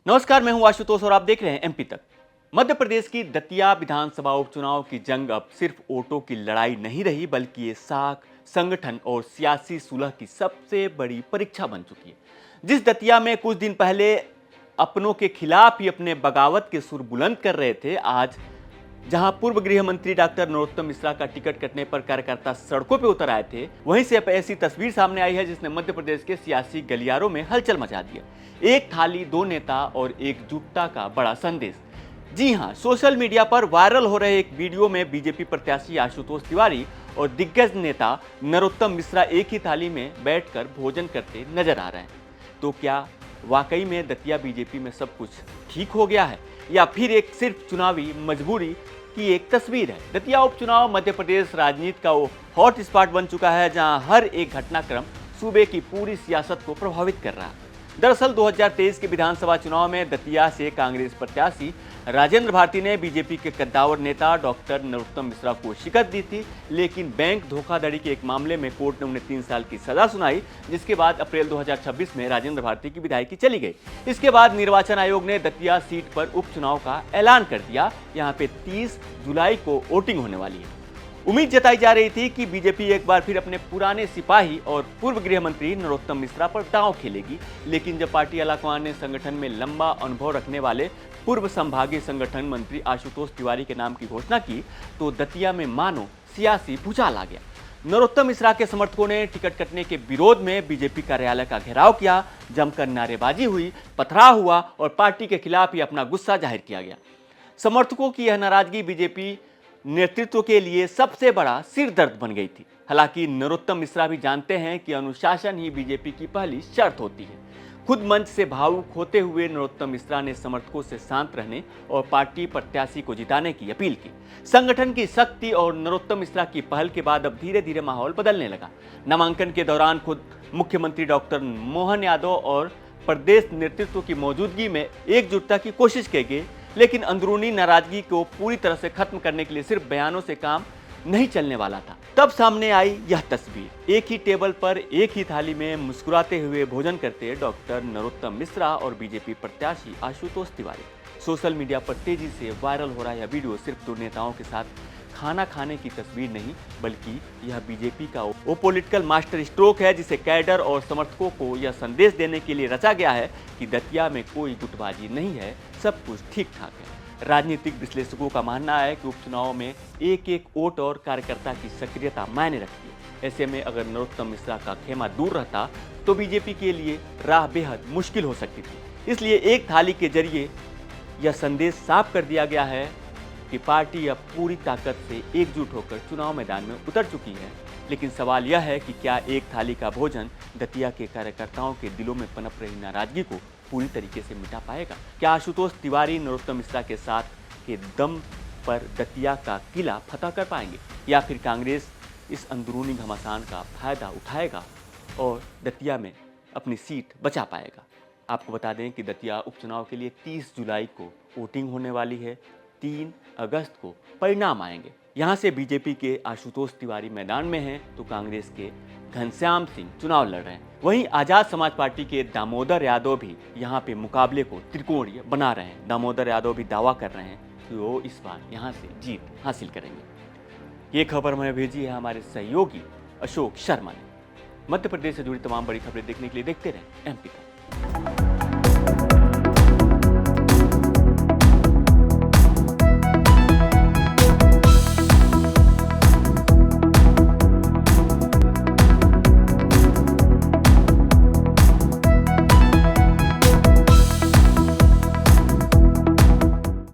नमस्कार, मैं हूं आशुतोष और आप देख रहे हैं एमपी तक। मध्य प्रदेश की दतिया विधानसभा उपचुनाव की जंग अब सिर्फ वोटों की लड़ाई नहीं रही, बल्कि ये साख, संगठन और सियासी सुलह की सबसे बड़ी परीक्षा बन चुकी है। जिस दतिया में कुछ दिन पहले अपनों के खिलाफ ही अपने बगावत के सुर बुलंद कर रहे थे, आज जहां पूर्व गृह मंत्री डॉक्टर नरोत्तम मिश्रा का टिकट कटने पर कार्यकर्ता सड़कों पर उतर आए थे, वहीं से अब ऐसी तस्वीर सामने आई है जिसने मध्य प्रदेश के सियासी गलियारों में हलचल मचा दिया। एक थाली, दो नेता और एकजुटता का बड़ा संदेश। जी हां, सोशल मीडिया पर वायरल हो रहे एक वीडियो में बीजेपी प्रत्याशी आशुतोष तिवारी और दिग्गज नेता नरोत्तम मिश्रा एक ही थाली में बैठकर भोजन करते नजर आ रहे हैं। तो क्या वाकई में दतिया बीजेपी में सब कुछ ठीक हो गया है, या फिर एक सिर्फ चुनावी मजबूरी की एक तस्वीर है? दतिया उपचुनाव मध्य प्रदेश राजनीति का वो हॉट स्पॉट बन चुका है जहां हर एक घटनाक्रम सूबे की पूरी सियासत को प्रभावित कर रहा है। दरअसल 2023 के विधानसभा चुनाव में दतिया से कांग्रेस प्रत्याशी राजेंद्र भारती ने बीजेपी के कद्दावर नेता डॉक्टर नरोत्तम मिश्रा को शिकस्त दी थी, लेकिन बैंक धोखाधड़ी के एक मामले में कोर्ट ने उन्हें 3 साल की सजा सुनाई, जिसके बाद अप्रैल 2026 में राजेंद्र भारती की विदायगी चली गई। इसके बाद निर्वाचन आयोग ने दतिया सीट पर उपचुनाव का ऐलान कर दिया। यहाँ पे 30 जुलाई को वोटिंग होने वाली है। उम्मीद जताई जा रही थी कि बीजेपी एक बार फिर अपने पुराने सिपाही और पूर्व गृह मंत्री नरोत्तम मिश्रा पर दांव खेलेगी, लेकिन जब पार्टी आलाकमान ने संगठन में लंबा अनुभव रखने वाले पूर्व संभागीय संगठन मंत्री आशुतोष तिवारी के नाम की घोषणा की, तो दतिया में मानो सियासी भूचाल आ गया। नरोत्तम मिश्रा के समर्थकों ने टिकट कटने के विरोध में बीजेपी कार्यालय का घेराव किया, जमकर नारेबाजी हुई, पथराव हुआ और पार्टी के खिलाफ ही अपना गुस्सा जाहिर किया गया। समर्थकों की यह नाराजगी बीजेपी नेतृत्व के लिए सबसे बड़ा सिरदर्द बन गई थी। हालांकि नरोत्तम मिश्रा भी जानते हैं कि अनुशासन ही बीजेपी की पहली शर्त होती है। खुद मंच से भावुक होते हुए नरोत्तम मिश्रा ने समर्थकों से शांत रहने और पार्टी प्रत्याशी को जिताने की अपील की। संगठन की शक्ति और नरोत्तम मिश्रा की पहल के बाद अब धीरे धीरे माहौल बदलने लगा। नामांकन के दौरान खुद मुख्यमंत्री डॉक्टर मोहन यादव और प्रदेश नेतृत्व की मौजूदगी में एकजुटता की कोशिश की गई, लेकिन अंदरूनी नाराजगी को पूरी तरह से खत्म करने के लिए सिर्फ बयानों से काम नहीं चलने वाला था। तब सामने आई यह तस्वीर। एक ही टेबल पर एक ही थाली में मुस्कुराते हुए भोजन करते डॉक्टर नरोत्तम मिश्रा और बीजेपी प्रत्याशी आशुतोष तिवारी। सोशल मीडिया पर तेजी से वायरल हो रहा यह वीडियो सिर्फ दो नेताओं के साथ खाना खाने की तस्वीर नहीं, बल्कि यह बीजेपी का वो पॉलिटिकल मास्टर स्ट्रोक है जिसे कैडर और समर्थकों को यह संदेश देने के लिए रचा गया है कि दतिया में कोई गुटबाजी नहीं है, सब कुछ ठीक ठाक है। राजनीतिक विश्लेषकों का मानना है कि उपचुनाव में एक एक वोट और कार्यकर्ता की सक्रियता मायने रखती है। ऐसे में अगर नरोत्तम मिश्रा का खेमा दूर रहता तो बीजेपी के लिए राह बेहद मुश्किल हो सकती थी। इसलिए एक थाली के जरिए यह संदेश साफ कर दिया गया है कि पार्टी अब पूरी ताकत से एकजुट होकर चुनाव मैदान में उतर चुकी है। लेकिन सवाल यह है कि क्या एक थाली का भोजन दतिया के कार्यकर्ताओं के दिलों में पनप रही नाराजगी को पूरी तरीके से मिटा पाएगा? क्या आशुतोष तिवारी नरोत्तम मिश्रा के साथ के दम पर दतिया का किला फतह कर पाएंगे, या फिर कांग्रेस इस अंदरूनी घमासान का फायदा उठाएगा और दतिया में अपनी सीट बचा पाएगा? आपको बता दें कि दतिया उपचुनाव के लिए 30 जुलाई को वोटिंग होने वाली है। 3 अगस्त को परिणाम आएंगे। यहाँ से बीजेपी के आशुतोष तिवारी मैदान में हैं, तो कांग्रेस के घनश्याम सिंह चुनाव लड़ रहे हैं। वहीं आजाद समाज पार्टी के दामोदर यादव भी यहाँ पे मुकाबले को त्रिकोणीय बना रहे हैं। दामोदर यादव भी दावा कर रहे हैं कि वो इस बार यहाँ से जीत हासिल करेंगे। ये खबर हमें भेजी है हमारे सहयोगी अशोक शर्मा ने। मध्य प्रदेश से जुड़ी तमाम बड़ी खबरें देखने के लिए देखते रहें एमपी तक।